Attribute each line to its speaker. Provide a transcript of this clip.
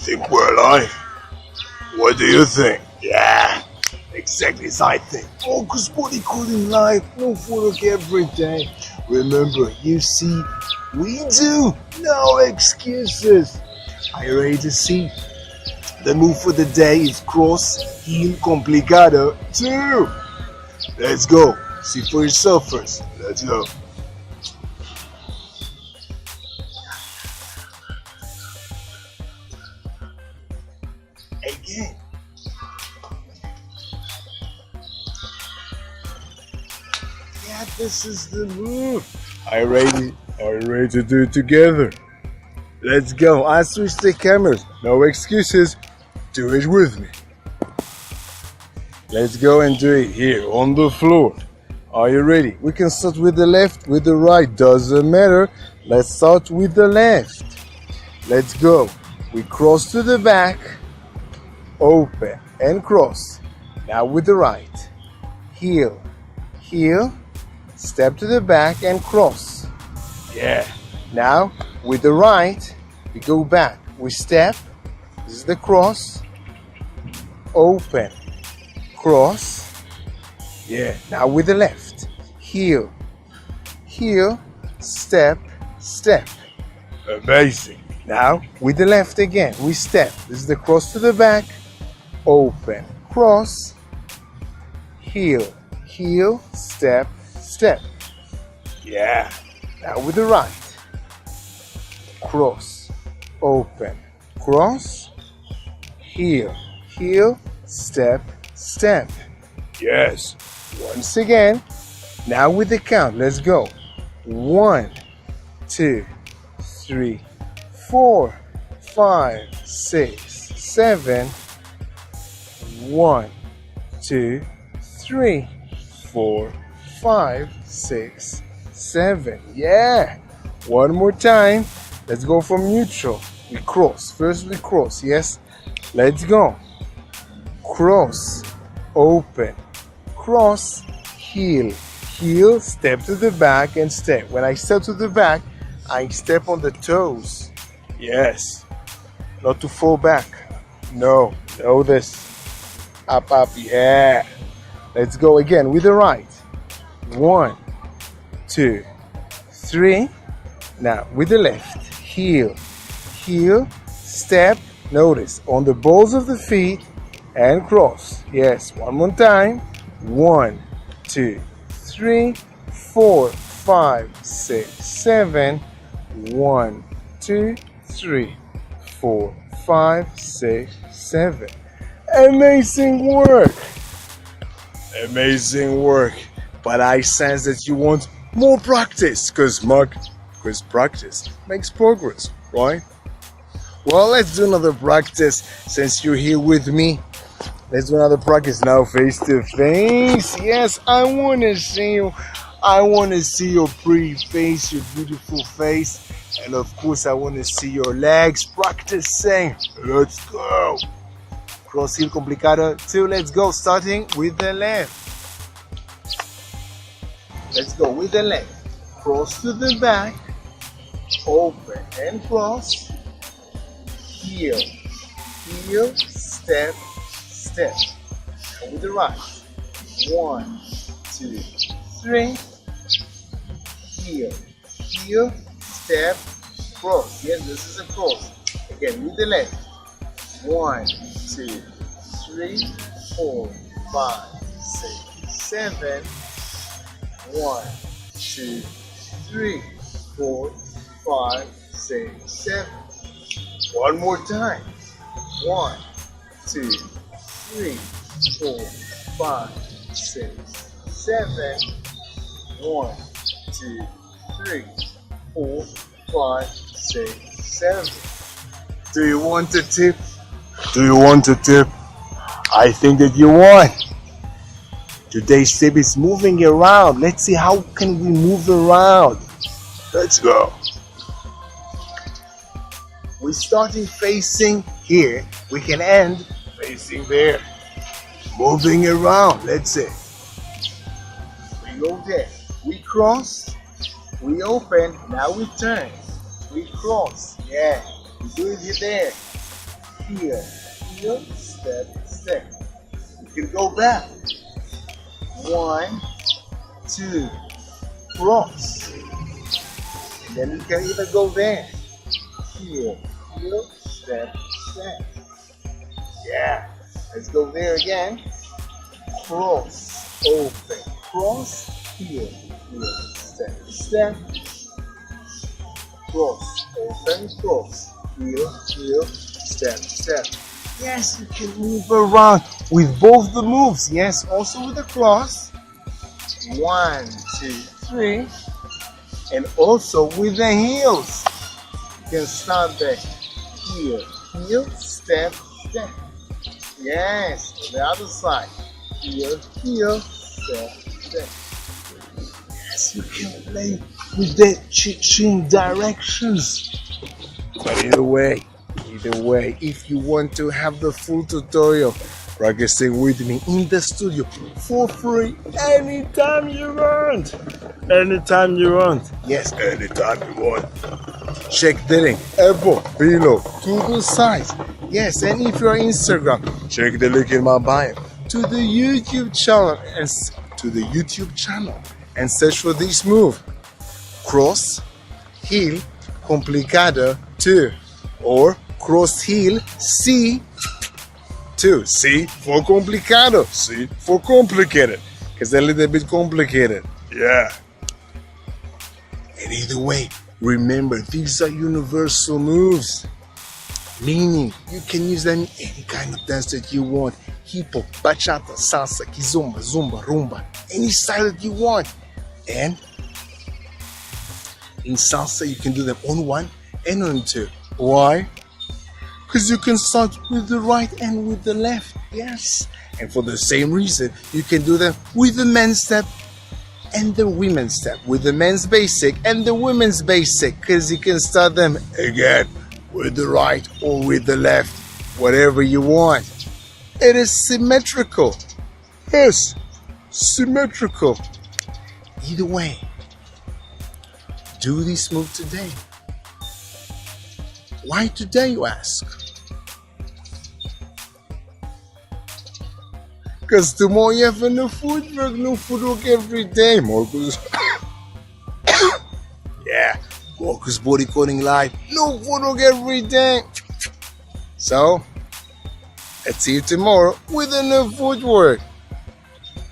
Speaker 1: Think we're alive? What do you think? Yeah, exactly as I think. Focus body cooling life, no footwork every day. Remember, you see, we do, no excuses. Are you ready to see? The move for the day is cross, heel, complicado, 2. Let's go. See for yourself first. Let's go. Again. Yeah, this is the move. Are you ready? Are you ready to do it together? Let's go. I switch the cameras. No excuses. Do it with me. Let's go and do it here on the floor. Are you ready? We can start with the left, with the right. Doesn't matter. Let's start with the left. Let's go. We cross to the back. Open and cross. Now with the right. Heel. Heel. Step to the back and cross. Yeah. Now with the right, we go back. We step. This is the cross. Open. Cross. Yeah. Now with the left. Heel. Heel. Step. Step. Amazing. Now with the left again. We step. This is the cross to the back. Open. Cross. Heel. Heel. Step. Step. Yeah. Now with the right. Cross. Open. Cross. Heel. Heel. Step. Step. Yes. Once again. Now with the count. Let's go. 1, 2, 3, 4, 5, 6, 7. 1, 2, 3, 4, 5, 6, 7. Yeah. One more time. Let's go from neutral. We cross. First we cross. Yes. Let's go. Cross. Open. Cross. Heel. Heel. Step to the back and step. When I step to the back, I step on the toes. Yes. Not to fall back. No. Know this. Up, up. Yeah. Let's go again with the right. 1, 2, 3. Now with the left. Heel. Heel. Step. Notice on the balls of the feet and cross. Yes. One more time. 1, 2, 3, 4, 5, 6, 7. 1, 2, 3, 4, 5, 6, 7. Amazing work. Amazing work. But I sense that you want more practice because practice makes progress, right? Well, let's do another practice since you're here with me. Let's do another practice now, face to face. Yes, I want to see you. I want to see your pretty face, your beautiful face. And of course, I want to see your legs practicing. Let's go. Cross heel complicado 2. Let's go. Starting with the left. Let's go with the left. Cross to the back. Open and cross. Heel. Heel. Step. Step. And with the right. 1, 2, 3. Heel. Heel. Step. Cross. Yes, this is a cross. Again with the left. 1, 2, 3, 4, 5, 6, 7. 1, 2, 3, 4, 5, 6, 7. One more time. 1, 2, 3, 4, 5, 6, 7. 1, 2, 3, 4, 5, 6, 7. Do you want a tip? Do you want a tip? I think that you want. Today's tip is moving around. Let's see how can we move around. Let's go. We're starting facing here. We can end facing there. Moving around. Let's see. We go there. We cross. We open. Now we turn. We cross. Yeah. We do it there. Heel, heel, step, step. You can go back. 1, 2, cross. And then you can even go there. Heel, heel, step, step. Yeah. Let's go there again. Cross, open, cross, heel, heel, step, step. Cross, open, cross, heel, heel, step, step. Yes, you can move around with both the moves. Yes, also with the cross. 1, 2, 3. And also with the heels. You can start there. Heel, heel, step, step. Yes, on the other side. Heel, heel, step, step. Yes, you can play with the chin directions. But either way, if you want to have the full tutorial, practicing with me in the studio for free anytime you want. Anytime you want. Yes, anytime you want. Check the link above, below, to the side. Yes, and if you're on Instagram, check the link in my bio to the YouTube channel and search for this move. Cross, heel, complicado 2, or cross heel C2. C for complicado, C for complicated, because they're a little bit complicated. Yeah. And either way, remember, these are universal moves, meaning you can use them in any kind of dance that you want. Hip hop, bachata, salsa, kizomba, zumba, rumba, any style that you want. And in salsa, you can do them on 1 and on 2. Why? Because you can start with the right and with the left. Yes. And for the same reason, you can do them with the men's step and the women's step, with the men's basic and the women's basic, because you can start them again with the right or with the left, whatever you want. It is symmetrical. Yes, symmetrical. Either way, do this move today. Why today, you ask? Because tomorrow you have a new footwork every day, Marcus. Yeah, Marcus Body Coding Live, new footwork every day. So, let's see you tomorrow with a new footwork.